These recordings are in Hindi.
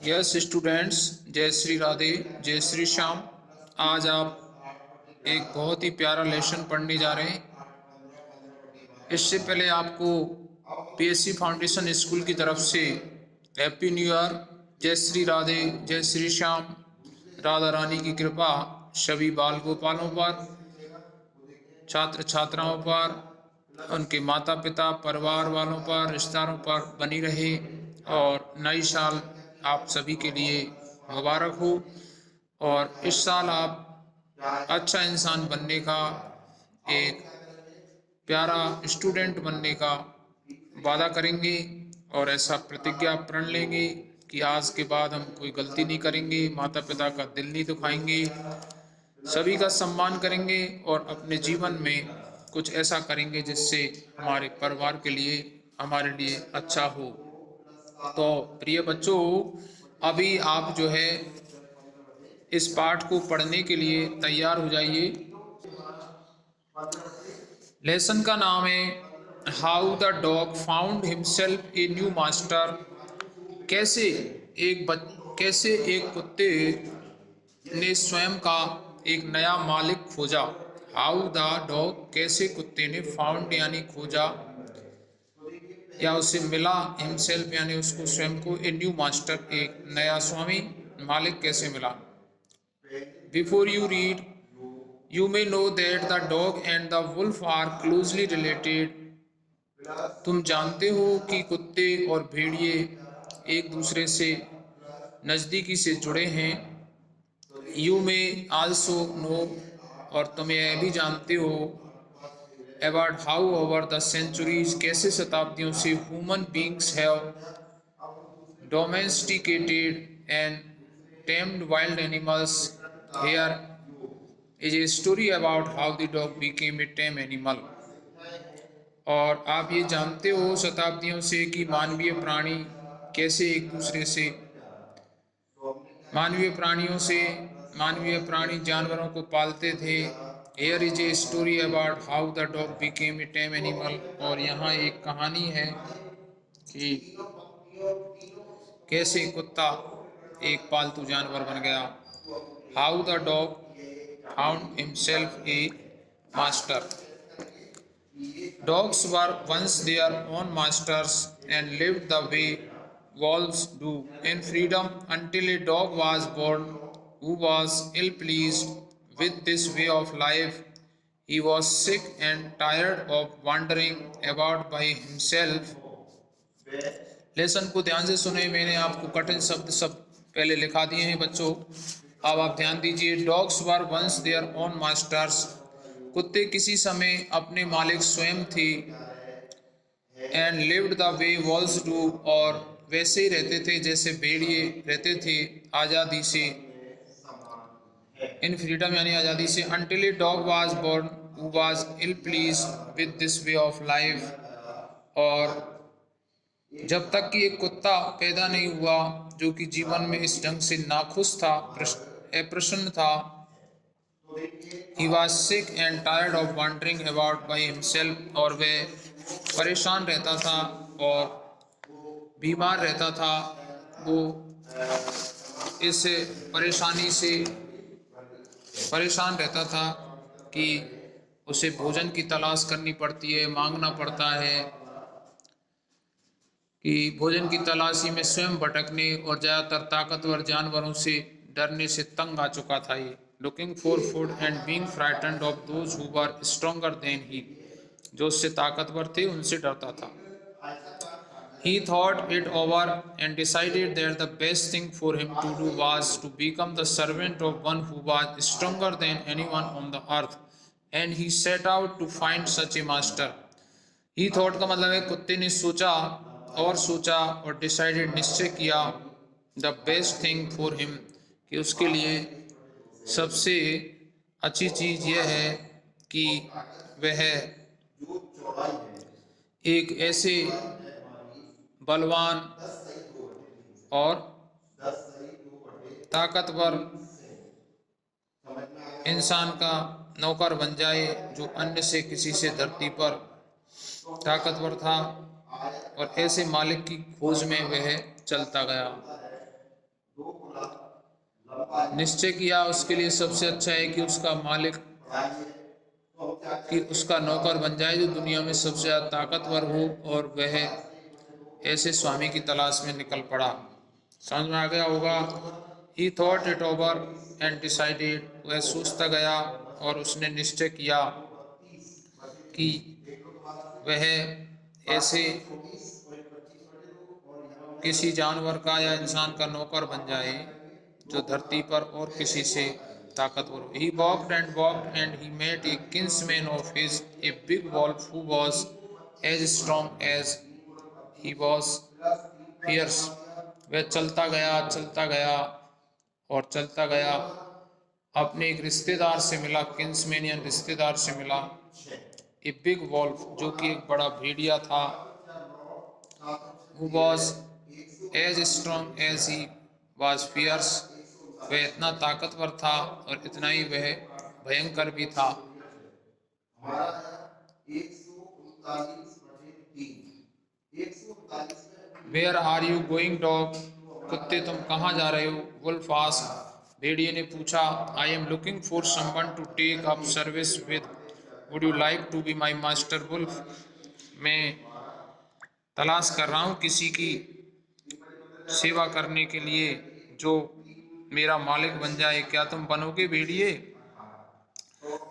यस स्टूडेंट्स, जय श्री राधे, जय श्री श्याम। आज आप एक बहुत ही प्यारा लेसन पढ़ने जा रहे हैं। इससे पहले आपको पीएससी फाउंडेशन स्कूल की तरफ से हैप्पी न्यू ईयर, जय श्री राधे, जय श्री श्याम। राधा रानी की कृपा सभी बाल गोपालों पर, छात्र छात्राओं पर, उनके माता पिता, परिवार वालों पर, रिश्तेदारों पर बनी रहे और नई साल आप सभी के लिए मुबारक हो। और इस साल आप अच्छा इंसान बनने का, एक प्यारा स्टूडेंट बनने का वादा करेंगे और ऐसा प्रतिज्ञा प्रण लेंगे कि आज के बाद हम कोई गलती नहीं करेंगे, माता पिता का दिल नहीं दुखाएंगे, सभी का सम्मान करेंगे और अपने जीवन में कुछ ऐसा करेंगे जिससे हमारे परिवार के लिए, हमारे लिए अच्छा हो। तो प्रिय बच्चों, अभी आप जो है इस पाठ को पढ़ने के लिए तैयार हो जाइए। लेसन का नाम है how the dog found himself a new master. कैसे एक कुत्ते ने स्वयं का एक नया मालिक खोजा। हाउ द डॉग, कैसे कुत्ते ने, फाउंड यानी खोजा या उसे मिला, हिमसेल्फ यानी उसको स्वयं को, ए न्यू मास्टर, एक नया स्वामी, मालिक कैसे मिला। Before you read, you may know that the dog and the wolf are closely related. तुम जानते हो कि कुत्ते और भेड़िए एक दूसरे से नज़दीकी से जुड़े हैं। You may also know, और तुम यह भी जानते हो, about how over the centuries, कैसे शताब्दियों से, human beings have domesticated and tamed wild animals. Here is a story about how the dog became a tame animal. और आप ये जानते हो शताब्दियों से कि मानवीय प्राणी कैसे एक दूसरे से, मानवीय प्राणी जानवरों को पालते थे। Here is a story about how the dog became a tame animal. और यहाँ एक कहानी है कि कैसे कुत्ता एक पालतू जानवर बन गया। How the dog found himself a master. Dogs were once their own masters and lived the way wolves do, in freedom, until a dog was born who was ill-pleased with this way of life. He was sick and tired of wandering about by himself. Lesson को ध्यान से सुने, मैंने आपको कठिन शब्द सब पहले लिखा दिए हैं बच्चों, अब आप ध्यान दीजिए। Dogs were once their own masters, कुत्ते किसी समय अपने मालिक स्वयं थे। And lived the way wolves do, और वैसे ही रहते थे जैसे भेड़िए रहते थे, आज़ादी से, इन फ्रीडम यानी आज़ादी से। Until a dog was born who was ill please with this way of life, और जब तक कि एक कुत्ता पैदा नहीं हुआ जो कि जीवन में इस ढंग से नाखुश था, अप्रसन्न था। He was sick and tired of wandering about by himself, और वह परेशान रहता था और बीमार रहता था। वो इस परेशानी से परेशान रहता था कि उसे भोजन की तलाश करनी पड़ती है, मांगना पड़ता है, कि भोजन की तलाशी में स्वयं भटकने और ज़्यादातर ताकतवर जानवरों से डरने से तंग आ चुका था ये। Looking for food and being frightened of those who were stronger than he, जो उससे ताकतवर थे उनसे डरता था। He thought it over and decided that the best thing for him to do was to become the servant of one who was stronger than anyone on the earth, and he set out to find such a master. He thought का मतलब है कुत्ते ने सोचा और डिसाइडेड, निश्चय किया, the best thing for him, कि उसके लिए सबसे अच्छी चीज़ यह है कि वह एक ऐसे बलवान और ताकतवर इंसान का नौकर बन जाए जो अन्य से किसी से धरती पर ताकतवर था और ऐसे मालिक की खोज में वह चलता गया। निश्चय किया उसके लिए सबसे अच्छा है कि उसका मालिक कि उसका नौकर बन जाए जो दुनिया में सबसे ज्यादा ताकतवर हो, और वह ऐसे स्वामी की तलाश में निकल पड़ा। समझ में आ गया होगा। He thought it over and decided, वह सोचता गया और उसने निश्चय किया कि वह ऐसे किसी जानवर का या इंसान का नौकर बन जाए जो धरती पर और किसी से ताकतवर हो। He walked and he met a kinsman of his, a big wolf who was as strong as he was fierce. वह चलता गया और चलता गया, अपने एक रिश्तेदार से मिला, किंसमैन या रिश्तेदार से मिला। ए बिग वॉल्फ, जो कि एक बड़ा भेड़िया था। who was as strong as he was fierce, वह इतना ताकतवर था और इतना ही वह भयंकर भी था। Where are you going, dog? कुत्ते तुम कहाँ जा रहे हो? Wolf asked. भेड़िए ने पूछा। I am looking for someone to take up service with. Would you like to be my master, Wolf? मैं तलाश कर रहा हूँ किसी की सेवा करने के लिए जो मेरा मालिक बन जाए। क्या तुम बनोगे भेड़िए?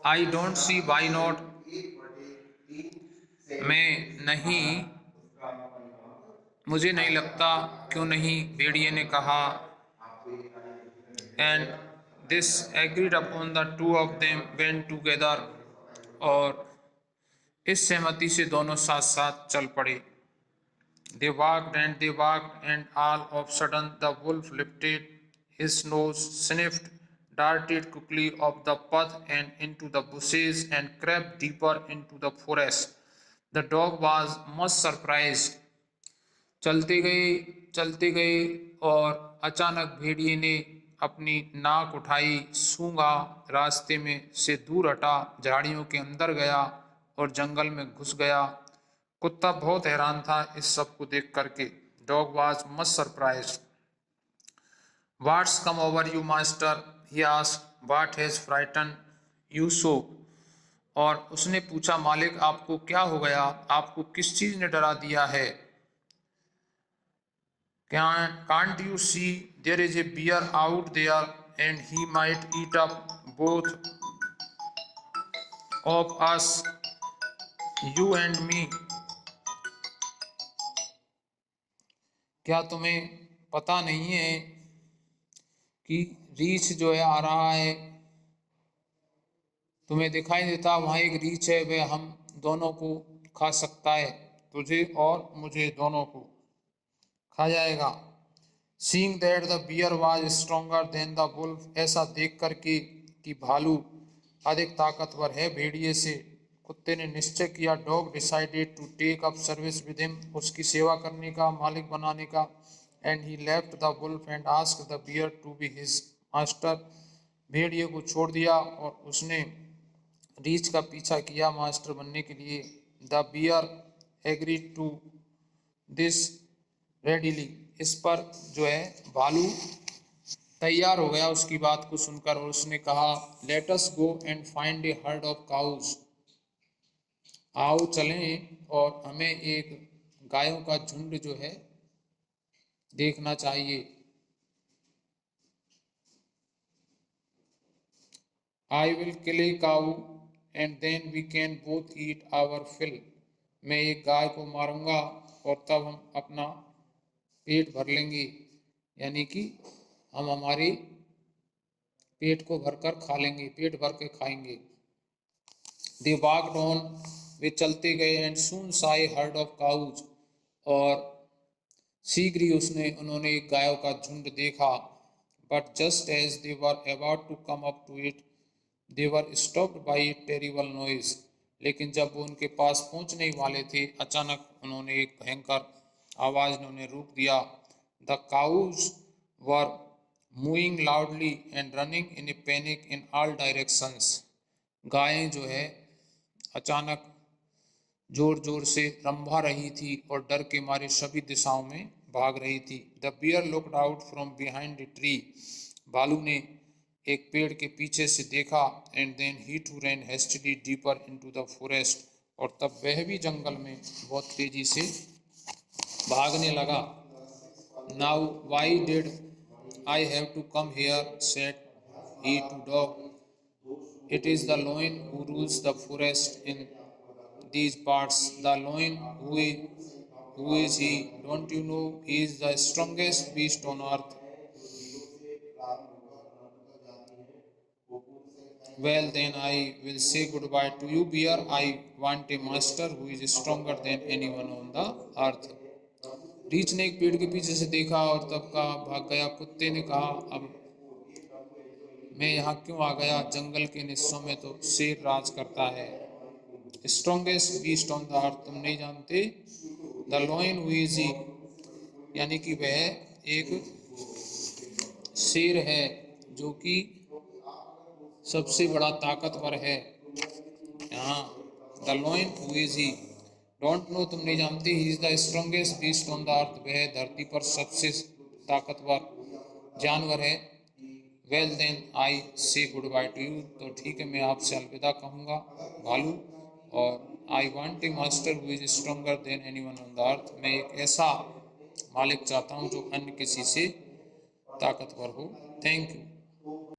I don't see why not. मुझे नहीं लगता, क्यों नहीं, भेड़िए ने कहा। And this agreed upon, the two of them went together. और इस सहमति से दोनों साथ साथ चल पड़े। They walked and all of a sudden the wolf lifted his nose, sniffed, darted quickly off the path and into the bushes and crept deeper into the forest. The dog was much surprised. चलते गए और अचानक भेड़िए ने अपनी नाक उठाई, सूंघा, रास्ते में से दूर हटा, झाड़ियों के अंदर गया और जंगल में घुस गया। कुत्ता बहुत हैरान था इस सब को देख करके। Dog was much surprised. What's come over you master? He asked. What has frighten you so? और उसने पूछा, मालिक आपको क्या हो गया? आपको किस चीज ने डरा दिया है? Can't you see there is a bear out there and he might eat up both of us, you and me? क्या तुम्हें पता नहीं है कि रीछ जो है आ रहा है? तुम्हें दिखाई देता वहां एक रीछ है, वह हम दोनों को खा सकता है, तुझे और मुझे दोनों को खा जाएगा। Seeing that the bear was stronger than the wolf, ऐसा देख करके कि भालू अधिक ताकतवर है भेड़िए से, कुत्ते ने निश्चय किया। Dog decided to take up service with him, उसकी सेवा करने का, मालिक बनाने का। And he left the wolf and asked the bear to be his master, भेड़िए को छोड़ दिया और उसने रीछ का पीछा किया मास्टर बनने के लिए। The bear agreed to this readily, इस पर जो है भालू तैयार हो गया उसकी बात को सुनकर, और उसने कहा, let us go and find A herd of cause, आओ चलें और हमें एक गायों का झुंड जो है देखना चाहिए। I will kill a cow and then we can both eat our fill, मैं एक गाय को मारूंगा और तब हम अपना पेट भर लेंगे, यानी कि हम हमारे पेट को भरकर खा लेंगे, पेट भर के खाएंगे। दे वॉक्ड ऑन, वे चलते गए। And soon saw a herd of cows, और शीघ्र ही उन्होंने एक गायों का झुंड देखा। But just as they were about to come up to it, they were stopped by a terrible noise, लेकिन जब वो उनके पास पहुंचने ही वाले थे, अचानक उन्होंने एक भयंकर आवाज ने उन्हें रोक दिया। The cows were moving loudly and running in a panic in all directions, गायें जो है अचानक जोर जोर से रंभा रही थी और डर के मारे सभी दिशाओं में भाग रही थी। The bear looked out from behind the tree, भालू ने एक पेड़ के पीछे से देखा। And then he too ran hastily deeper into the forest, और तब वह भी जंगल में बहुत तेजी से भागने लगा। Now why did I have to come here, said he to dog, it is the lion who rules the forest in these parts. The lion, who is he? Don't you know he is the strongest beast on earth? Well, then I will say goodbye to you, bear. I want a master who is stronger than anyone on the earth. रीछ ने एक पेड़ के पीछे से देखा और तब कहा भाग गया। कुत्ते ने कहा अब मैं यहाँ क्यों आ गया, जंगल के हिस्सों में तो शेर राज करता है। Strongest beast on the earth, तुम नहीं जानते। The lion who is he, यानी कि वह एक शेर है जो कि सबसे बड़ा ताकतवर है। यहाँ the lion who is he, don't know, तुम नहीं जानते। He is the strongest beast on the earth, वह धरती पर सबसे ताकतवर जानवर है। वेल देन आई से गुड बाय टू यू, तो ठीक है मैं आपसे अलविदा कहूँगा भालू। और I want A master who is stronger than anyone on the earth, मैं एक ऐसा मालिक चाहता हूँ जो अन्य किसी से ताकतवर हो। Thank you.